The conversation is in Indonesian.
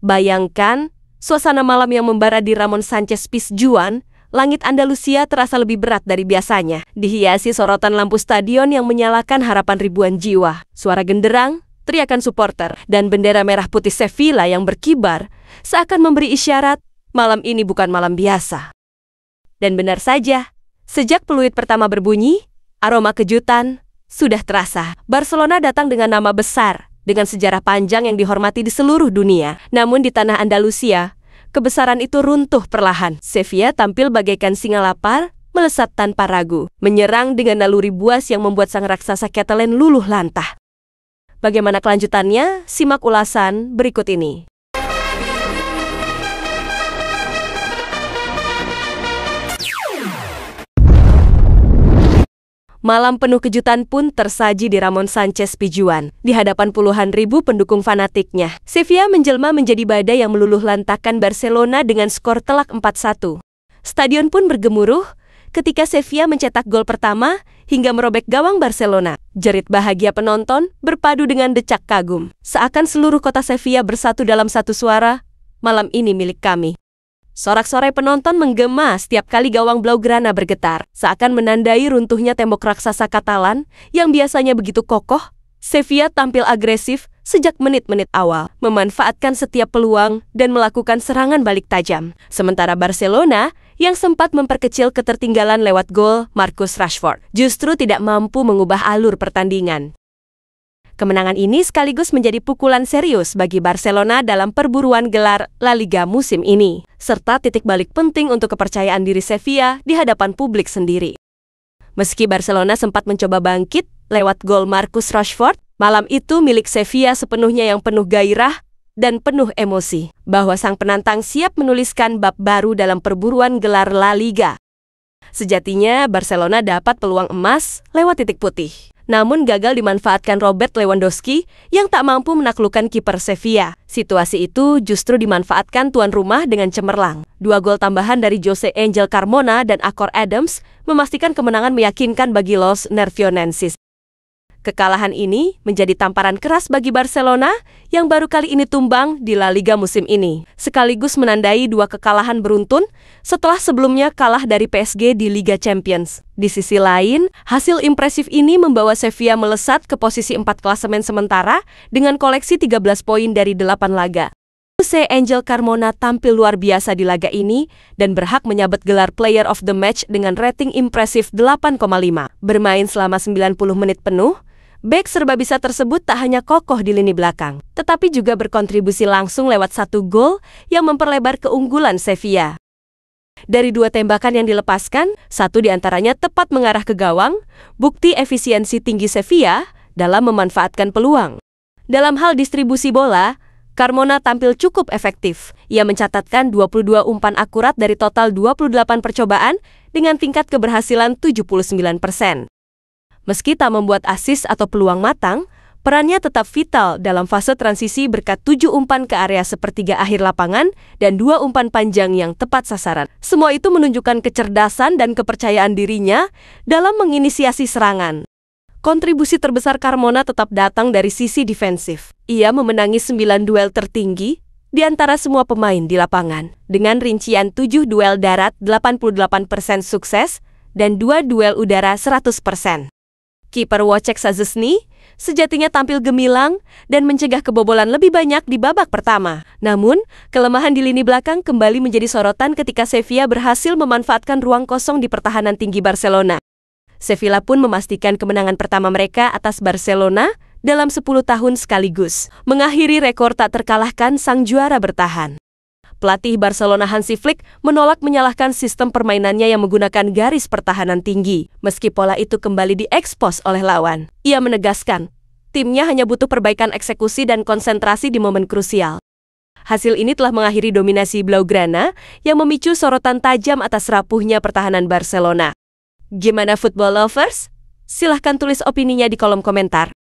Bayangkan, suasana malam yang membara di Ramon Sanchez Pizjuan, langit Andalusia terasa lebih berat dari biasanya. Dihiasi sorotan lampu stadion yang menyalakan harapan ribuan jiwa. Suara genderang, teriakan supporter, dan bendera merah putih Sevilla yang berkibar seakan memberi isyarat malam ini bukan malam biasa. Dan benar saja, sejak peluit pertama berbunyi, aroma kejutan sudah terasa. Barcelona datang dengan nama besar, dengan sejarah panjang yang dihormati di seluruh dunia. Namun di tanah Andalusia, kebesaran itu runtuh perlahan. Sevilla tampil bagaikan singa lapar, melesat tanpa ragu, menyerang dengan naluri buas yang membuat sang raksasa Catalan luluh lantah. Bagaimana kelanjutannya? Simak ulasan berikut ini. Malam penuh kejutan pun tersaji di Ramon Sanchez Pizjuan. Di hadapan puluhan ribu pendukung fanatiknya, Sevilla menjelma menjadi badai yang meluluh lantakkan Barcelona dengan skor telak 4-1. Stadion pun bergemuruh ketika Sevilla mencetak gol pertama hingga merobek gawang Barcelona. Jerit bahagia penonton berpadu dengan decak kagum. Seakan seluruh kota Sevilla bersatu dalam satu suara, malam ini milik kami. Sorak-sorai penonton menggema setiap kali gawang Blaugrana bergetar, seakan menandai runtuhnya tembok raksasa Katalan yang biasanya begitu kokoh. Sevilla tampil agresif sejak menit-menit awal, memanfaatkan setiap peluang dan melakukan serangan balik tajam. Sementara Barcelona, yang sempat memperkecil ketertinggalan lewat gol Marcus Rashford, justru tidak mampu mengubah alur pertandingan. Kemenangan ini sekaligus menjadi pukulan serius bagi Barcelona dalam perburuan gelar La Liga musim ini, serta titik balik penting untuk kepercayaan diri Sevilla di hadapan publik sendiri. Meski Barcelona sempat mencoba bangkit lewat gol Marcus Rashford, malam itu milik Sevilla sepenuhnya yang penuh gairah dan penuh emosi, bahwa sang penantang siap menuliskan bab baru dalam perburuan gelar La Liga. Sejatinya, Barcelona dapat peluang emas lewat titik putih, namun gagal dimanfaatkan Robert Lewandowski yang tak mampu menaklukkan kiper Sevilla. Situasi itu justru dimanfaatkan tuan rumah dengan cemerlang. 2 gol tambahan dari Jose Angel Carmona dan Akor Adams memastikan kemenangan meyakinkan bagi Los Nervionenses. Kekalahan ini menjadi tamparan keras bagi Barcelona yang baru kali ini tumbang di La Liga musim ini, sekaligus menandai 2 kekalahan beruntun setelah sebelumnya kalah dari PSG di Liga Champions. Di sisi lain, hasil impresif ini membawa Sevilla melesat ke posisi 4 klasemen sementara dengan koleksi 13 poin dari 8 laga. Jose Angel Carmona tampil luar biasa di laga ini dan berhak menyabet gelar Player of the Match dengan rating impresif 8,5. Bermain selama 90 menit penuh, bek serbabisa tersebut tak hanya kokoh di lini belakang, tetapi juga berkontribusi langsung lewat 1 gol yang memperlebar keunggulan Sevilla. Dari 2 tembakan yang dilepaskan, 1 diantaranya tepat mengarah ke gawang, bukti efisiensi tinggi Sevilla dalam memanfaatkan peluang. Dalam hal distribusi bola, Carmona tampil cukup efektif. Ia mencatatkan 22 umpan akurat dari total 28 percobaan dengan tingkat keberhasilan 79%. Meski tak membuat assist atau peluang matang, perannya tetap vital dalam fase transisi berkat 7 umpan ke area sepertiga akhir lapangan dan 2 umpan panjang yang tepat sasaran. Semua itu menunjukkan kecerdasan dan kepercayaan dirinya dalam menginisiasi serangan. Kontribusi terbesar Carmona tetap datang dari sisi defensif. Ia memenangi 9 duel tertinggi di antara semua pemain di lapangan, dengan rincian 7 duel darat 88% sukses dan 2 duel udara 100%. Kiper Wojciech Szczesny sejatinya tampil gemilang dan mencegah kebobolan lebih banyak di babak pertama. Namun, kelemahan di lini belakang kembali menjadi sorotan ketika Sevilla berhasil memanfaatkan ruang kosong di pertahanan tinggi Barcelona. Sevilla pun memastikan kemenangan pertama mereka atas Barcelona dalam 10 tahun sekaligus, mengakhiri rekor tak terkalahkan sang juara bertahan. Pelatih Barcelona Hansi Flick menolak menyalahkan sistem permainannya yang menggunakan garis pertahanan tinggi, meski pola itu kembali diekspos oleh lawan. Ia menegaskan, timnya hanya butuh perbaikan eksekusi dan konsentrasi di momen krusial. Hasil ini telah mengakhiri dominasi Blaugrana yang memicu sorotan tajam atas rapuhnya pertahanan Barcelona. Gimana football lovers? Silahkan tulis opininya di kolom komentar.